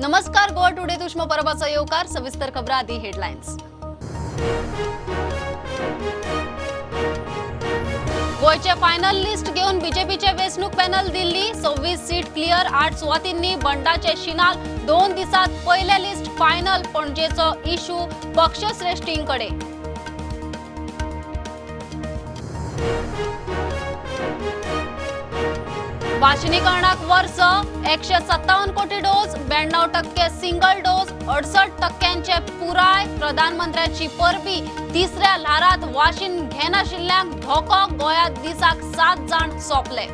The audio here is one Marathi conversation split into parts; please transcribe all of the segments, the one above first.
नमस्कार, गोवा टुडे तुष्म परबाचा येवकार. सविस्तर खबरां आदी हेडलायन्स. गोयचे फायनल लिस्ट घेऊन बीजेपीचे वेंचणूक पॅनल दिल्ली. 26 seat clear. 8 सुवातींनी बंडाचे शिनाल. 2 दिसात पहिले लिस्ट फायनल. पणजेचो इशू पक्षश्रेष्ठींकडे. वाशिनीकरणाक वर्स. 157 कोटी डोस. 92% single dose. 68% पुराय. प्रधानमंत्र्यांची परबी. तिसऱ्या ल्हारात वाशीन घेनाशिल्ल्यांक धोको. गोंयांत दिसाक 7 जाण सोंपले.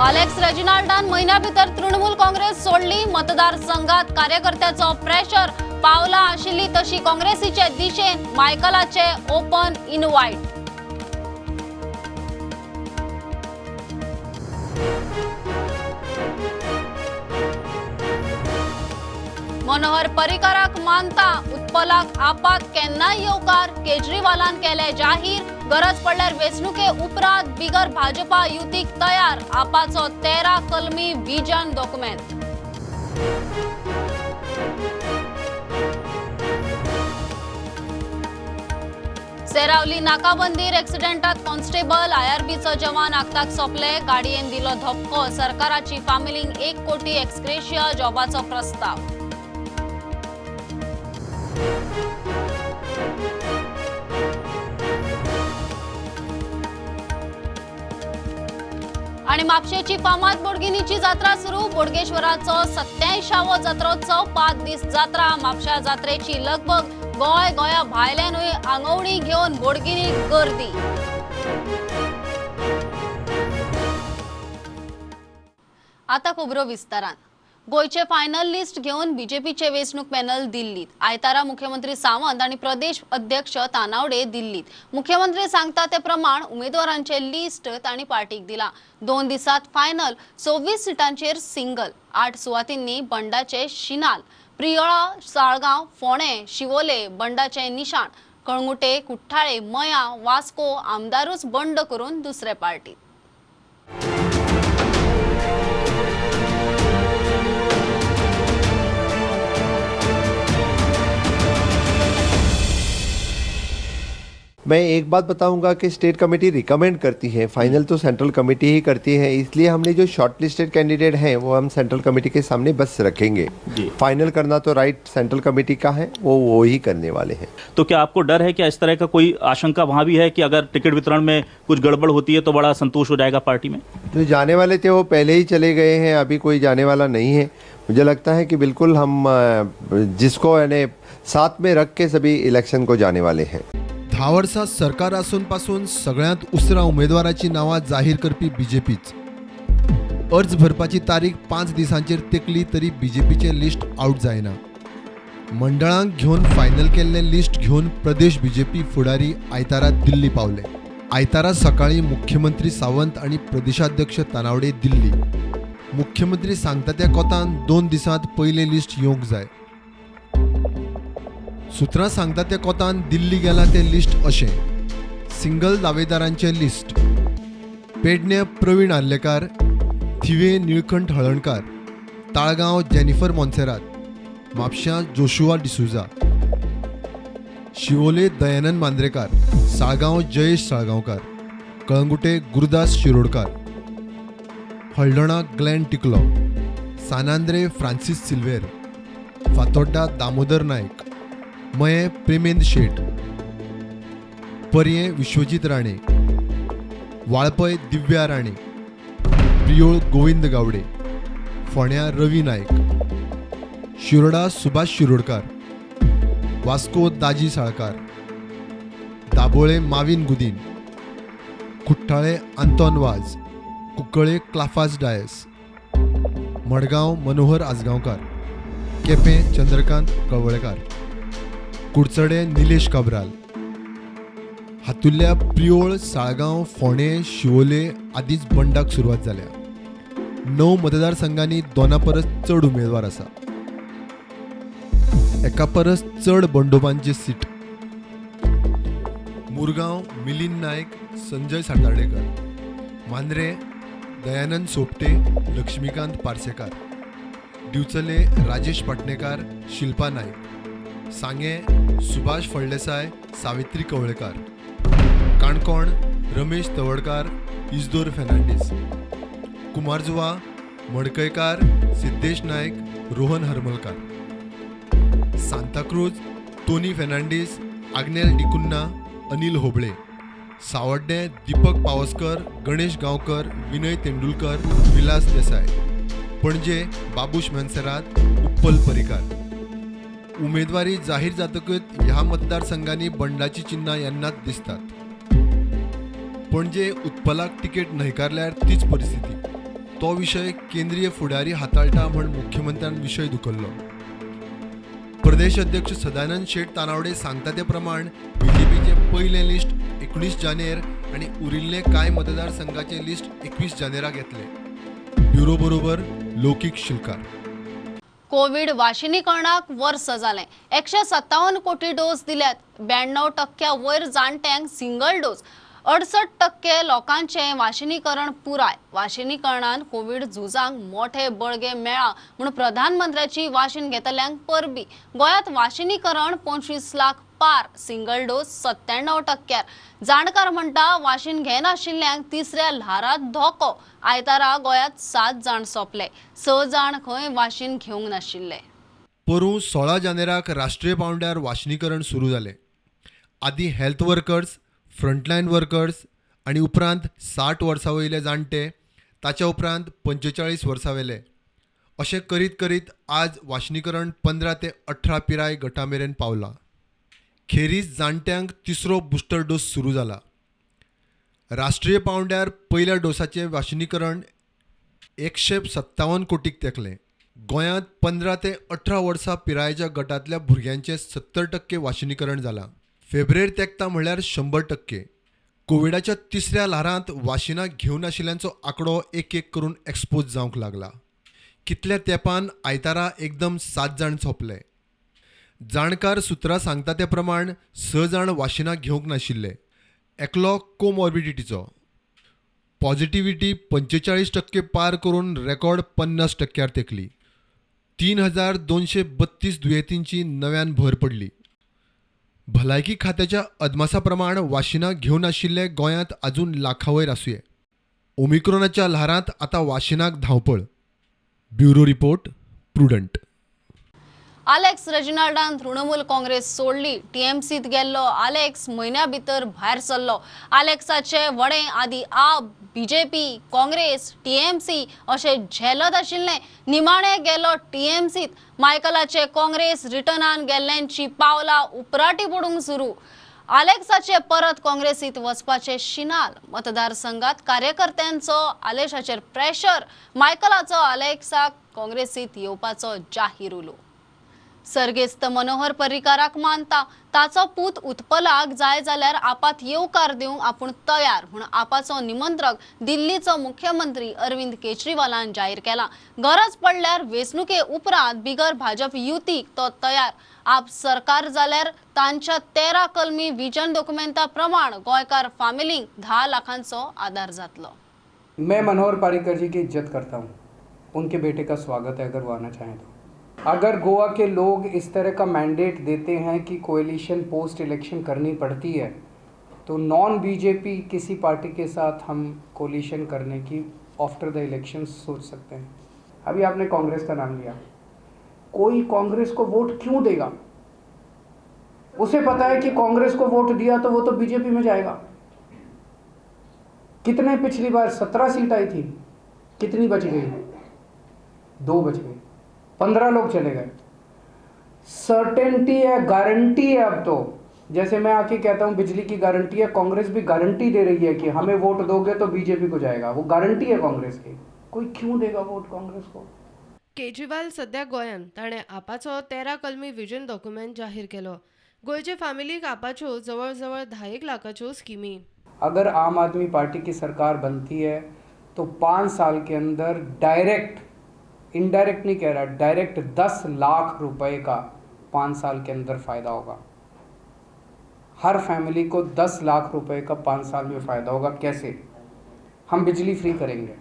अलेक्स रेजिनाल्डान म्हयन्या भितर तृणमूल काँग्रेस सोडली. मतदारसंघात कार्यकर्त्याचो प्रेशर. पावला आशिल्ली तशी काँग्रेसीचे दिशेन. मायकलाचे ओपन इनवायट. मनोहर पर्रीकाराक मानता. उत्पलाक आपात केन्नाय येवकार. केजरीवालान केले जाहीर. गरज पडल्यार वेंचणुके उपरांत बिगर भाजपा युतीक तयार. आपाचो 13 कलमी व्हिजन डॉक्युमेंट. सेरावली नाकाबंदीर एक्सिडेंटात कॉन्स्टेबल. आयआरबीचो जवान आगताक सोंपले. गाडयेन दिलो धपको. सरकाराची फामिलींक 1 कोटी एक्सग्रेशिया जॉबाचो प्रस्ताव. आणि म्हापशेची फामाद बोडगिनीची जात्रा सुरू. बोडगेश्वराचो 87वो जात्रोत्सव. 5 दीस जात्रा. म्हापशा जात्रेची लगबग. गोंया भायल्यानूय आंगवणी घेवन बोडगिनीक गर्दी. आता खबरो विस्तारान. गोयचे फायनल लिस्ट घेऊन बीजेपीचे वेंचणूक पॅनल दिल्लीत. आयतारा मुख्यमंत्री सावंत आणि प्रदेश अध्यक्ष तानावडे दिल्लीत. मुख्यमंत्री सांगता ते प्रमाण उमेदवारांचे लिस्ट तांणी पार्टीक दिला. 2 दिसात फायनल. 26 सीटांचेर सिंगल. 8 सुवातींनी बंडाचे शिनाल. प्रियोळा, साळगांव, फोणे, शिवोले बंडाचे निशाण. कळंगुटे, कुठ्ठाळे, मया, वास्को आमदारूच बंड करून दुसरे पार्टीत. मैं एक बात बताऊंगा कि स्टेट कमेटी रिकमेंड करती है, फाइनल तो सेंट्रल कमेटी ही करती है, इसलिए हमने जो शॉर्ट लिस्टेड कैंडिडेट हैं वो हम सेंट्रल कमेटी के सामने बस रखेंगे। फाइनल करना तो राइट सेंट्रल कमेटी का है, वो ही करने वाले हैं। तो क्या आपको डर है कि इस तरह का कोई आशंका वहाँ भी है कि अगर टिकट वितरण में कुछ गड़बड़ होती है तो बड़ा संतोष हो जाएगा पार्टी में? जो जाने वाले थे वो पहले ही चले गए हैं, अभी कोई जाने वाला नहीं है। मुझे लगता है कि बिल्कुल हम जिसको यानी साथ में रख के सभी इलेक्शन को जाने वाले हैं। 10 वर्सां सरकार आसून पासून सगळ्यांत उसरा उमेदवाराची नावां जाहीर करपी बीजेपीच. अर्ज भरपाची तारीख 5 दिसांचेर तेकली तरी बीजेपीचे लिस्ट आउट जायना. मंडळांक घेवन फायनल केल्ले लिस्ट घेवन प्रदेश बीजेपी फुडारी आयतारा दिल्ली पावले. आयतारा सकाळी मुख्यमंत्री सावंत आणि प्रदेशाध्यक्ष तानावडे दिल्ली. मुख्यमंत्री सांगता त्या कोतान 2 दिसांत पयले लिस्ट येवंक जाय. सुत्रां सांगता त्या कोतान दिल्ली गेला ते लिस्ट अशें. सिंगल दावेदारांचे लिस्ट. पेडणे प्रवीण आर्लेकार, थिवे निळकंठ हळणकार, ताळगांव जेनिफर मोन्सेरात, म्हापश्यां जोशुआ डिसुजा, शिवोले दयानंद मांद्रेकार, साळगांव जयेश साळगांवकार, कळंगुटे गुरुदास शिरोडकार, हळदणा ग्लेन टिकलो, सानांद्रे फ्रांसीस सिल्वेर, फातोड्डा दामोदर नायक, मये प्रेमेंद शेट, पर्ये विश्वजीत राणे, वाळपय दिव्या राणे, प्रियोळ गोविंद गावडे, फोण्या रवी नायक, शिरोडा सुभाष शिरोडकार, वास्को दाजी साळकार, दाबोळे माविन गुदीन, कुठ्ठाळे आंतोन वाज, कुंकळे क्लाफास डायस, मडगांव मनोहर आजगांवकार, केपें चंद्रकांत कळवळेकार, कुडचडे निलेश काब्राल, हातुल्ल्या प्रियोळ, साळगांव, फोणे, शिवोले आदींच बंडाक सुरवात जाल्या. 9 मतदारसंघांनी 2 परस चड उमेदवार आसा. एका परस चड बंडोबांची सीट. मुरगांव मिलिंद नायक, संजय सातार्डेकर, मांद्रे दयानंद सोपटे, लक्ष्मीकांत पार्सेकार. दिवचले राजेश पाटणेकार, शिल्पा नाईक. सांगे सुभाष फळदेसाय, सावित्री कवळेकार. काणकोण रमेश तवडकार, इजदोर फेर्नांडीस. कुमारजुवा मडकयकार, सिद्धेश नायक, रोहन हरमलकार. सांताक्रूज टोनी फेर्नांडीस, आग्नेल डिकुन्ना, अनिल होबळे. सावड्डे दीपक पावसकर, गणेश गांवकर, विनय तेंडुलकर, विलास देसाय. पणजे बाबूश मनसेरात, उत्पल परिकार. उमेदवारी जाहीर जातकच ह्या मतदारसंघांनी बंडाची चिन्हां यांनाच दिसतात. पणजे उत्पलाक तिकेट न्हयकारल्यार तीच परिस्थिती. तो विषय केंद्रीय फुडारी हाताळटा म्हण मुख्यमंत्र्यान विशय धुकल्लो. प्रदेश अध्यक्ष सदानंद शेट तानावडे सांगता ते प्रमाण बीजेपीचे पयले लिस्ट 19 जानेर आणि उरिल्ले कांय मतदारसंघाचे लिस्ट 21 जानेराक येतले. ब्युरो बरोबर लौकिक शिलकार. कोविड वाशिनीकरणाक वर्स जालें. 157 कोटी डोस दिल्यात. 92% वयर जाणट्यांक सिंगल डोस. 68% लोकांचे वाशिनीकरण पुराय. वाशिनीकरणान कोविड झुजांक मोठे बळगे मेळ्ळा म्हूण प्रधानमंत्र्याची वाशीन घेतल्यांक परबी. गोंयांत वाशिनीकरण 25 लाख पार. Single dose 97%. जाणकार म्हणटा वाशीन घेनाशिल्ल्यांक तिसऱ्या ल्हारात धोको. आयतारा गोंयांत 7 जाण सोंपले. 6 जाण खंय वाशीन घेवंक नाशिल्ले. पोरूं 16 जानेराक राष्ट्रीय पांवड्यार वाशिनीकरण सुरू जालें. आदी हेल्थ वर्कर्स, फ्रंटलायन वर्कर्स आणि उपरांत 60 वर्सां वयले जाणटे, ताच्या उपरांत 45 वर्सां वेले. अशें करीत करीत आज वाशिनीकरण 15 ते 18 पिराय गटां मेरेन पावलां. खेरीज जाणट्यांक तिसरो बुस्टर डोस सुरू जाला. राष्ट्रीय पांवड्यार पयल्या डोसाचें वाशिनीकरण 157 कोटीक तेंकलें. गोंयांत 15 ते 18 वर्सां पिरायेच्या गटांतल्या भुरग्यांचें 70% वाशिनीकरण जालां. फेब्रेर तेंकता म्हळ्यार 100%. कोविडाच्या तिसऱ्या ल्हारांत वाशिनां घेवन आशिल्ल्यांचो आंकडो एक एक करून एक्सपोज जावंक लागला. कितल्या तेंपान आयतारा एकदम 7 जाण सोंपले. जाणकार सुत्रां सांगता ते प्रमाण 6 जाण वाशिनां घेवंक नाशिल्ले. एकलो कोमॉर्बिडिटीचो. पॉझिटिव्हिटी 45% पार करून रेकॉर्ड 50%र तेंकली. 3232 दुयेंतींची नव्यान भर पडली. भलायकी खात्याच्या अदमासा प्रमाण वाशिनां घेवन आशिल्ले गोंयांत अजून लाखावयर आसुये. ओमिक्रोनाच्या ल्हारांत आतां वाशिनाक धांवपळ. Bureau report, Prudent. आलेक्स रेजिनाल्डान तृणमूल काँग्रेस सोडली. टीएमसीत गेल्लो आलेक्स म्हयन्या भितर भायर सरलो. आलेक्साचे वडें आदी आप, बीजेपी, काँग्रेस, टीएमसी अशे झेलत आशिल्ले. निमाणे गेलो टीएमसीत. मायकलाचे काँग्रेस रिटर्नान गेल्ल्यांची पावलां उपराटी पडूंक सुरू. आलेक्साचे परत काँग्रेसीत वचपाचे शिनाल. मतदारसंघात कार्यकर्त्यांचो आलेशाचेर प्रेशर. मायकलाचो आलेक्साक काँग्रेसीत येवपाचो जाहीर उलो. सर्गेस्त मनोहर पर्रीकाराक मानता. ताचो पूत उत्पलाक जाय जाल्यार आपात येवकार दिवंक आपूण तयार म्हूण आपाचो निमंत्रक दिल्लीचो मुख्यमंत्री अरविंद केजरीवालान जाहीर केला. गरज पडल्यार वेंचणुके उपरांत बिगर भाजप युतीक तो तयार. आप सरकार जाल्यार तांच्या 13 कलमी विजन डॉक्युमेंटा प्रमाण गोंयकार फामिलींक 10 लाखांचो आदार जातलो. मैं मनोहर पर्रीकर जी की इज्जत करता हूँ. उनके बेटे का स्वागत है अगर वो आना चाहें तो. अगर गोवा के लोग इस तरह का मैंडेट देते हैं कि कोएलिशन पोस्ट इलेक्शन करनी पड़ती है तो नॉन बीजेपी किसी पार्टी के साथ हम कोएलिशन करने की आफ्टर द इलेक्शन सोच सकते हैं. अभी आपने कांग्रेस का नाम लिया. कोई कांग्रेस को वोट क्यों देगा? उसे पता है कि कांग्रेस को वोट दिया तो वो तो बीजेपी में जाएगा. कितने पिछली बार 17 सीट आई थी, कितनी बच गई? 2 बच गई. 15 लोग चले गए. सर्टेनिटी है, गारंटी है. अब तो जैसे मैं आके कहता हूं बिजली की गारंटी है, कांग्रेस भी गारंटी दे रही है कि हमें वोट दोगे तो बीजेपी को जाएगा. वो गारंटी है कांग्रेस की. कोई क्यों देगा वोट कांग्रेस को? केजरीवाल सध्या गोंयांत ताणें आपाचो 13 कलमी विजन डॉक्युमेंट जाहीर केलो. गोंयचे फॅमिलीक आपाच्यो जवळ जवळ 10 लाखाच्यो स्किमी. अगर आम आदमी पार्टी की सरकार बनती है तो 5 साल के अंदर डायरेक्ट, इनडायरेक्ट नहीं कह रहा, डायरेक्ट 10 लाख रुपए का 5 साल के अंदर फ़ायदा होगा. हर फैमिली को 10 लाख रुपए का 5 साल में फ़ायदा होगा. कैसे? हम बिजली फ्री करेंगे.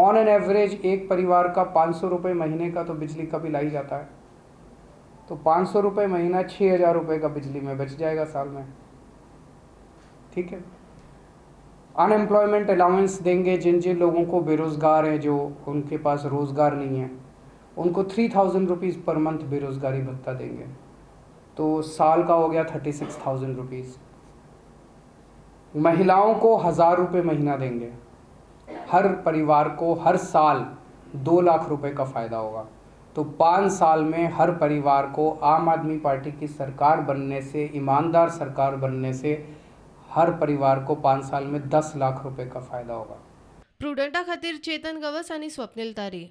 ऑन एन एवरेज एक परिवार का 500 रुपये महीने का तो बिजली का बिल आ ही जाता है, तो 500 रुपये महीना 6,000 रुपये का बिजली में बच जाएगा साल में। ठीक है। अनएम्प्लॉयमेंट अलाउंस देंगे जिन जिन लोगों को बेरोज़गार हैं, जो उनके पास रोज़गार नहीं है, उनको 3,000 रुपीज़ पर मंथ बेरोज़गारी भत्ता देंगे, तो साल का हो गया 36,000 रुपीज़। महिलाओं को 1,000 रुपये महीना देंगे, हर परिवार को हर साल 2 लाख रुपए का फ़ायदा होगा। तो 5 साल में हर परिवार को आम आदमी पार्टी की सरकार बनने से, ईमानदार सरकार बनने से, हर परिवार को 5 साल में 10 लाख रुपए का फ़ायदा होगा। प्रुडंटा खातीर चेतन गवस आणि स्वप्नील तारी.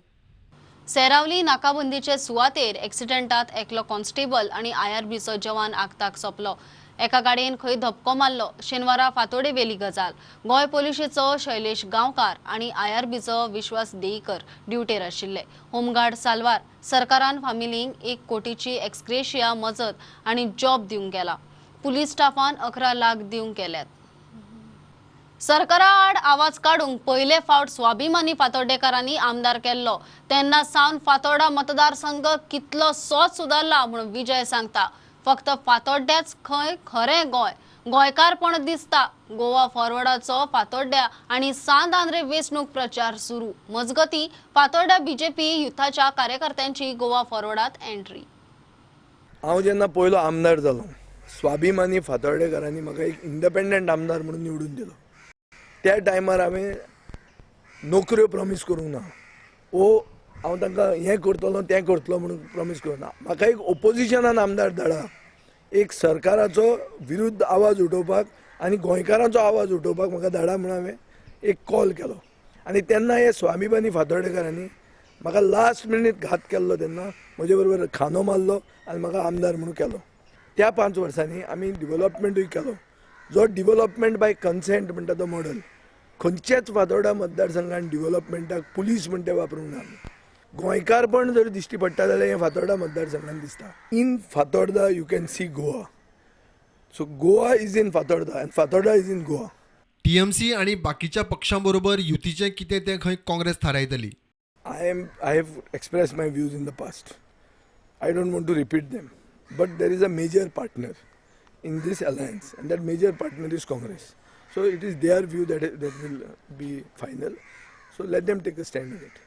सेरावली नाकाबंदीचे सुवातेर एक्सिडेंटात एकलो कॉन्स्टेबल आणि IRBचो जवान आगताक सोंपलो. एका गाडयेन खंय धपको मारलो. शेनवारा फातोडे वेली गजाल. गोंय पोलिशेचो शैलेश गांवकार आणि IRBचो विश्वास देईकर ड्युटेर आशिल्ले. होमगार्ड साल्वार सरकारान फामिलींक 1 कोटीची एक्सग्रेशिया मजत आणि जॉब दिवंक गेला. पुलीस स्टाफान 11 लाख दिवंक केल्यात. सरकारा आड आवाज काढूंक पहिले फावट स्वाभिमानी फातोर्डेकारांनी आमदार केल्लो तेन्ना सावन फातोर्डा मतदारसंघ कितलो सोच सुदारला म्हणून विजय सांगता. फक्त फातोर्ड्याच खंय खरें गोंय, गोंयकारपण दिसता. गोवा फॉरवर्डाचो फातोर्ड्या आणि सांत आंद्रे वेंचणूक प्रचार सुरू. मजगती फातोर्डा BJP युथाच्या कार्यकर्त्यांची गोवा फॉरवर्डात एंट्री. हांव जेन्ना पयलो आमदार जालो, स्वाभिमानी फातोर्डेकारांनी म्हाका एक इंडिपेंडंट आमदार म्हणून निवडून दिलो. त्या टायमार हांवें नोकऱ्यो प्रॉमीस करूंक ना, हांव तांकां हें करतलो तें करतलो म्हणून प्रॉमीस करूंक ना. म्हाका एक ओपोजिशनान आमदार धाडा, एक सरकाराचो विरुद्ध आवाज उठोवपाक आनी गोंयकारांचो आवाज उठोवपाक म्हाका धाडा म्हणून हांवें एक कॉल केलो. आनी तेन्ना हे स्वाभिमानी फातोर्डेकारांनी म्हाका लास्ट मिनीट घात केल्लो. तेन्ना म्हजे बरोबर खानो मारलो आनी म्हाका आमदार म्हणून केलो. त्या 5 वर्सांनी आमी डिवेलॉपमेंटूय केलो. जो डिवेलॉपमेंट बाय कन्सेंट म्हणटा तो मॉडल खंयच्याच फातोर्डा मतदारसंघान डिवेलॉपमेंटाक पुलीस म्हणटा ते वापरूंक ना. गोंयकारपण जर दिश्टी पडटा जाल्यार हें फातोर्डा मतदारसंघान दिसता. In Fatorda you can see Goa. So Goa is in Fatorda and Fatorda is in Goa. TMC आणि बाकीच्या पक्षांबरोबर युतीचें कितें तें खंय Congress थारायतली. I have expressed my views in the past. I don't want to repeat them. But there is a major partner in this alliance, and that major partner is Congress. So it is their view that will be final. So let them take a stand on it.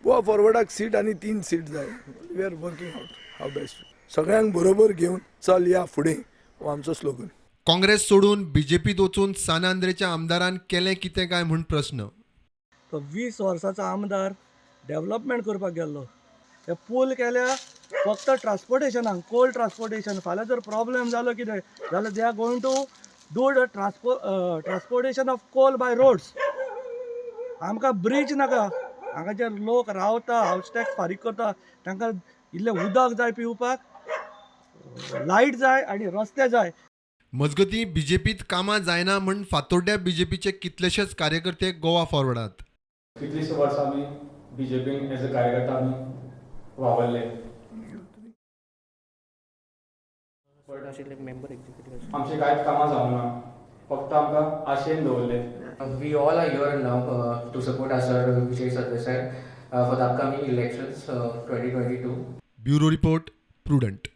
Goa forwardak seat आणि 3 सीट जाय. We are working out how best. सगळ्यांक बरोबर घेऊन चल या फुडें हो आमचो स्लोगन. काँग्रेस सोडून BJPत वचून सान आंद्रेच्या आमदारान केलें कितें काय म्हूण प्रश्न. तो 20 वर्साचो आमदार डेव्हलपमेंट करपाक गेल्लो. ते पूल केल्या फक्त ट्रान्सपोर्टेशनाक, कोल ट्रान्सपोर्टेशन. फाल्यां जर प्रॉब्लेम जालो कितें जाल्यार they are going to do the transportation of coal by roads. आमकां ब्रीज नाका. हांगा जे लोक रावता, हावस टॅक्स फारीक करता, तांकां इल्लें उदक जाय पिवपाक, लायट जाय आनी रस्ते जाय. मजगती BJPत कामां जायना म्हूण फातोर्ड्या BJPचे कितलेशेच कार्यकर्ते गोवा फॉरवर्डात. कितलींशीं वर्सां आमी BJPन एज अ कार्यकर्ता आमी वावरले. आमचे कांयच कामां जावंक ना, फक्त आमकां आशेन दवरले. We all are here now to support our sir Vijay Sardesai for the upcoming elections 2022. Bureau report, prudent.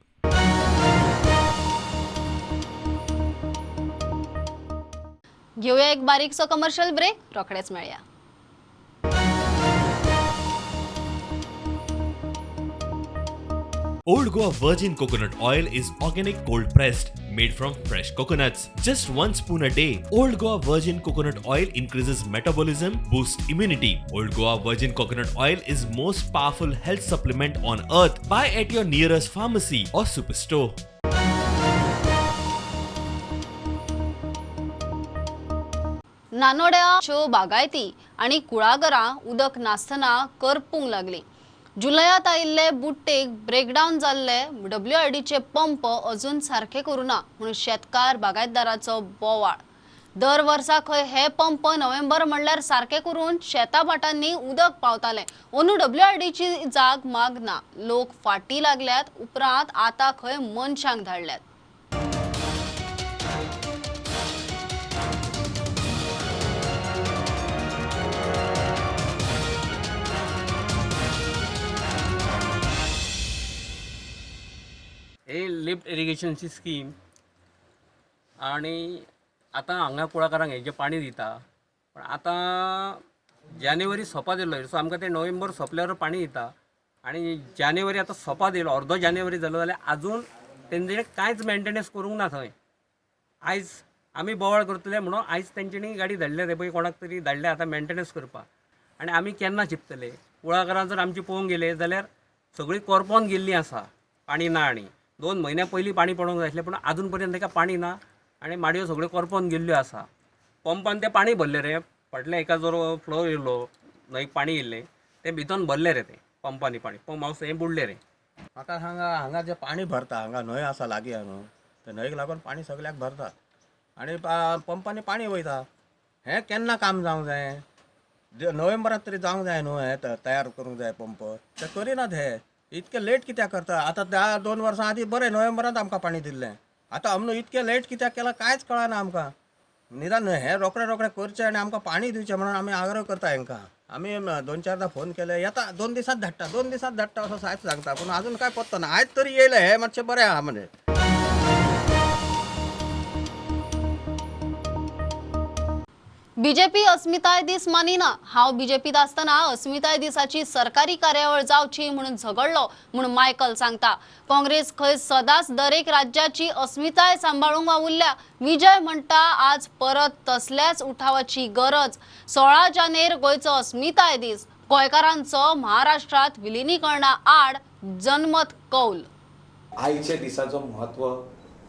घेऊया एक बारीकसो कमर्शियल ब्रेक. रोखडेच मेळया. Old Goa Virgin Coconut Oil is organic cold pressed, made from fresh coconuts. Just 1 spoon a day. Old Goa Virgin Coconut Oil increases metabolism, boosts immunity. Old Goa Virgin Coconut Oil is most powerful health supplement on earth. Buy at your nearest pharmacy or superstore. नानोड्याच्यो बागायती आणि कुळागरां उदक नासतना करपूंक लागली. जुलयात आयिल्ले बुट्टेक ब्रेकडावन जाल्ले WRDचे पंप अजून सारखे करूना म्हणून शेतकार बागायतदाराचो बोवाळ. दर वर्सा खंय हे पंप नोव्हेंबर म्हणल्यार सारखे करून शेता भाटांनी उदक पावताले. अंदू WRDची जाग मागना. लोक फाटी लागल्यात. उपरांत आतां खंय मनशांक धाडल्यात. लिफ्ट इरिगेशनची स्कीम आणि आता हांगा कुळाकारांक हेजें पाणी दिता पण आता जानेवारी सोंपत येयलो सो आमकां ते नोव्हेंबर सोंपल्यावर पाणी दिता आणि जानेवारी आता सोंपत येयलो अर्दो जानेवारी जालो जाल्यार आजून तेंच्यानी कांयच मेंटेनन्स करूंक ना थंय. आयज आमी बोवाळ करतले म्हणून आयज तेंच्यांनी गाडी धाडल्या ते पळय कोणाक तरी धाडल्या आतां मेंटेनन्स करपाक आनी आमी केन्ना चिंततले. कुळागरां जर आमची पळोवंक गेले जाल्यार सगळीं करपोन गेल्लीं आसा पाणी ना आनी 2 म्हयन्या पयलीं पाणी पडोंक जाय आसलें पूण आजून पर्यंत ताका पाणी ना आनी माडयो सगळ्यो करपोन गेल्ल्यो आसा. पंपान ते पाणी भरले रे फाटल्या एका जो फ्लो येयलो न्हंयक पाणी येयल्लें तें भितन भरले रे ते पंपांनी पाणी पंप हावस हें बुडले रे. म्हाका हांगा जें पाणी भरता हांगा न्हंय आसा लागीं न्हू ते न्हंयक लागून पाणी सगळ्याक भरता आनी पंपांनी पाणी वयता. हें केन्ना काम जावंक जाय नोव्हेंबरांत तरी जावंक जाय न्हू हें तयार करूंक जाय पंप ते करिनात हे इतके लेट कित्याक करता. आतां 2 वर्सां आदीं बरें नोव्हेंबरांत आमकां पाणी दिल्लें आतां अमनो इतकें लेट कित्याक केलां कांयच कळना आमकां. निदान हें रोखडें करचें आनी आमकां पाणी दिवचें म्हणून आमी आग्रह करता हेंकां. आमी 2-4दां फोन केले येता 2 दिसांत धाडटा असो साहेब सांगता पूण आजून काय पत्तो ना. आयज तरी येयलें हें मातशें बरें आहा म्हणजे. बीजेपी अस्मिताय दीस मानिना. हांव बीजेपीत आसतना अस्मिताय दिसाची सरकारी कार्यावळ जावची म्हणून झगडलो म्हणून मायकल सांगता. काँग्रेस खंय सदांच दरेक राज्याची अस्मिताय सांबाळूंक वावुरल्या. विजय म्हणटा आज परत तसल्याच उठावाची गरज. 16 जानेर गोंयचो अस्मिताय दीस. गोंयकारांचो महाराष्ट्रात विलिनीकरणा आड जनमत कौल. आयच्या दिसाचो म्हत्व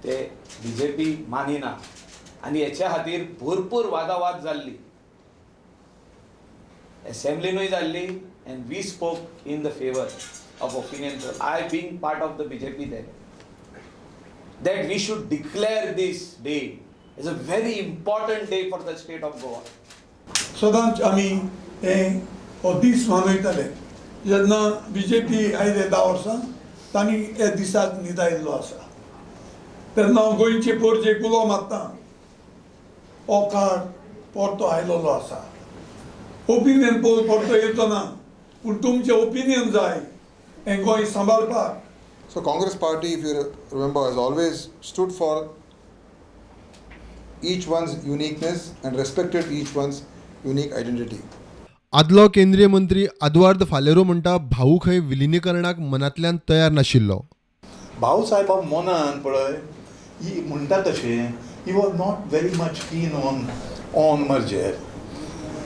ते बीजेपी मानिना आणि याच्या खातीर भरपूर वादावाद जाल्ली असेंब्लीनूय जाल्ली and we spoke in the favour of opinion poll. I being part of the BJP that we should declare this day as a very important day for the state of Goa. सदांच आमी हो दीस मनयताले जेन्ना बीजेपी आयले 10 वर्सां तांणी ह्या दिसाक न्हिदायिल्लो आसा तेन्ना गोंयचे पोरचे गुलाम आत्ता हो काळ परतो आयलोलो आसा. ओपिनियन पोल परतो येतो ना पूण तुमचें ओपिनियन जाय हें गोंय सांबाळपाक. So Congress party, if you remember, has always stood for each one's uniqueness and respected each one's unique identity. आदलो केंद्रीय मंत्री आदवार्द फालेरो म्हणटा भाऊ खंय विलिनीकरणाक मनांतल्यान तयार नाशिल्लो. भाऊ साहेबा मनान पळय ही म्हणटा तशें he was not very much keen on merger,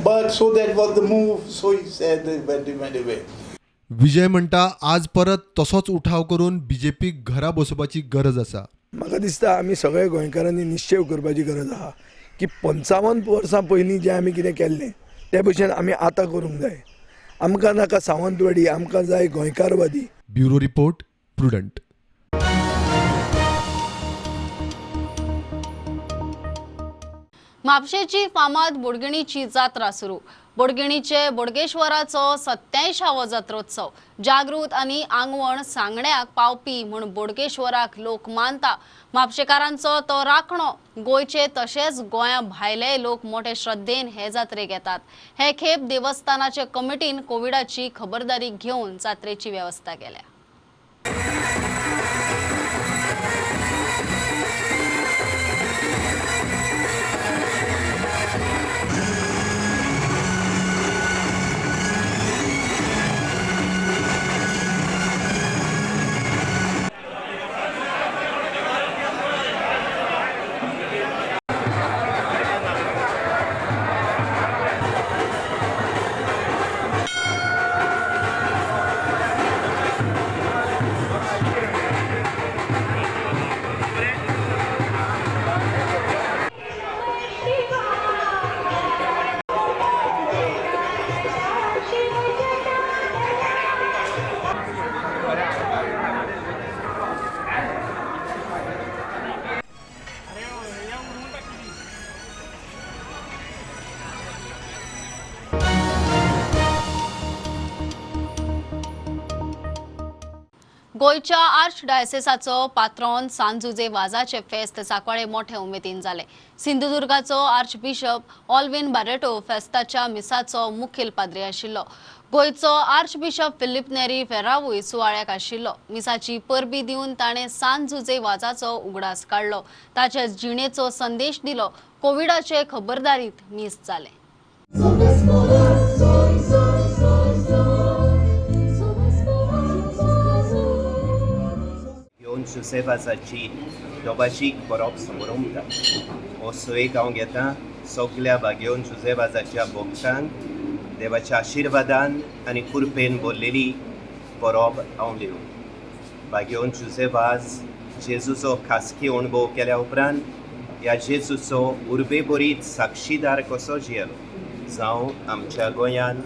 but so that was the move, so he said that he went away. विजय म्हणटा आज परत तसोच उठाव करून बीजेपी घरा बसोवपाची गरज आसा. म्हाका दिसता आमी सगळे गोंयकारांनी निश्चय करपाची गरज आहा की 55 वर्सां पयलीं जें आमी कितें केल्लें ते भशेन आमी आतां करूंक जाय. आमकां नाका सावंतवाडी, आमकां जाय गोंयकारवादी. Bureau report Prudent. म्हापशेची फामाद बोडगिणीची जात्रा सुरू. बोडगिणीचे बोडगेश्वराचो 87वो जात्रोत्सव. जागृत आनी आंगवण सांगण्याक पावपी म्हूण बोडगेश्वराक लोक मानता. म्हापशेकारांचो तो राखणो. गोंयचे तशेंच गोंया भायले लोक मोठे श्रद्धेन हे जात्रेक येतात. हे खेप देवस्थानाचे कमिटीन कोविडाची खबरदारी घेवन जात्रेची वेवस्था केल्या. गोयच्या आर्च डायसेसाचो पात्रोन सांजुजे वाजाचे फेस्त सांकवाळे मोठे उमेदीन जाले. सिंधुदुर्गाचो आर्च बिशप ऑल्विन बारेटो फेस्ताच्या मिसाचो मुखेल पाद्री आशिल्लो. गोयचो आर्च बिशप फिलिप नेरी फेरावूय सुवाळ्याक आशिल्लो. मिसाची परबी दिवन ताणें सांजुजे वाजाचो उगडास काडलो. ताचे जिणेचो संदेश दिलो. कोविडाचे खबरदारीत मिस जाले. घेवन सुसेवासाची दोबाशीक बरोप समोर उमटा. हो सोयेक हांव घेता सगल्या भाग्यवन सुसेवासाच्या भक्तांक देवाच्या आशिर्वादान आनी कृपेन भरलेली बरोप हांव लिवूं. भाग्यवन सुसेवास जेजूचो खासगी अणभव केल्या उपरांत ह्या जेजूचो उर्बेभरीत साक्षीदार कसो जियेलो. जावं आमच्या गोंयान,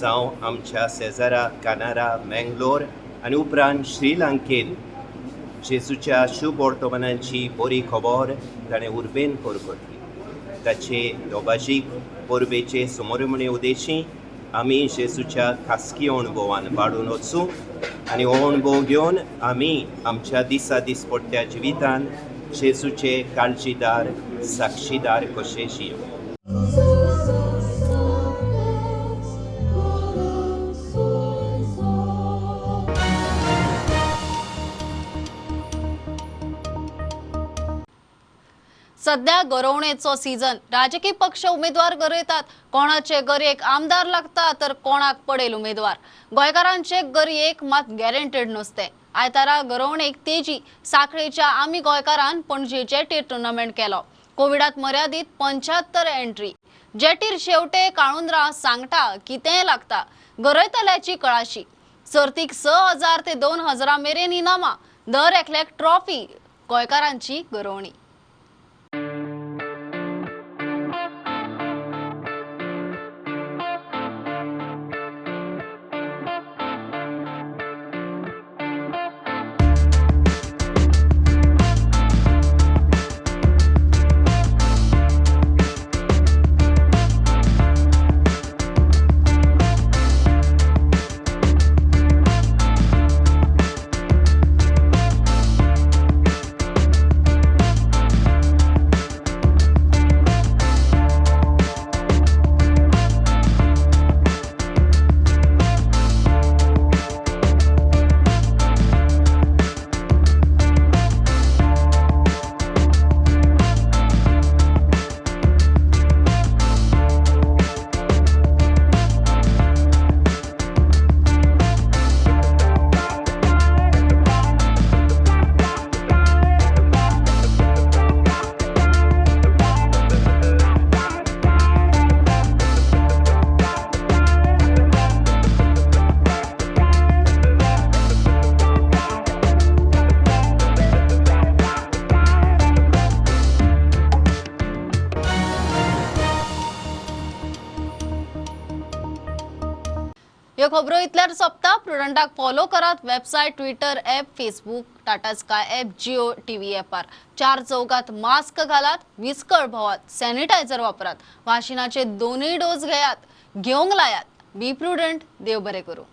जावं आमच्या शेजारा कानारा, मेंगलोर आनी उपरांत श्रीलंकेन जेजूच्या शुभ वर्तमानांची बरी खबर ताणें उर्बेन परगटली. ताचे दोबाशीक परबेचे समोरमणी उद्देशी आमी जेजूच्या खासगी अणभवान वाडून वचूं आनी हो अणभव घेवन आमी आमच्या दिसा दिसपट्ट्या जिवितान जेजूचे काळजीदार साक्षीदार कशे जियों. सध्या गरवणेचो सीझन. राजकीय पक्ष उमेदवार गरयतात. कोणाचे गरयेक आमदार लागता तर कोणाक पडेल उमेदवार. गोंयकारांचे गरयेक मात गॅरंटेड नसते. आयतारा गरवणेक तेजी साखळेच्या आमी गोंयकारान पणजे जेटीर टुर्नामेंट केलो. कोविडात मर्यादित 75 एंट्री. जेटीर शेवटे काळुंदरां सांगता कितेंय लागता. गरयतल्याची कळाशी. सर्तीक 6000 ते 2000 मेरेन इनामां. दर एकल्याक ट्रॉफी. गोंयकारांची गरवणी. ह्यो खबरो इतल्यार सोंपता. प्रुडंटाक फॉलो करात. Website, Twitter app, Facebook, Tata Sky app, Jio TV ॲपार. 4 चौकात मास्क घालात. विस्कळ भोवात. सॅनिटायझर वापरात. वाशिनाचे 2 डोस घेयात. घेवंक लायात. बी प्रुडंट. देव बरें करूं.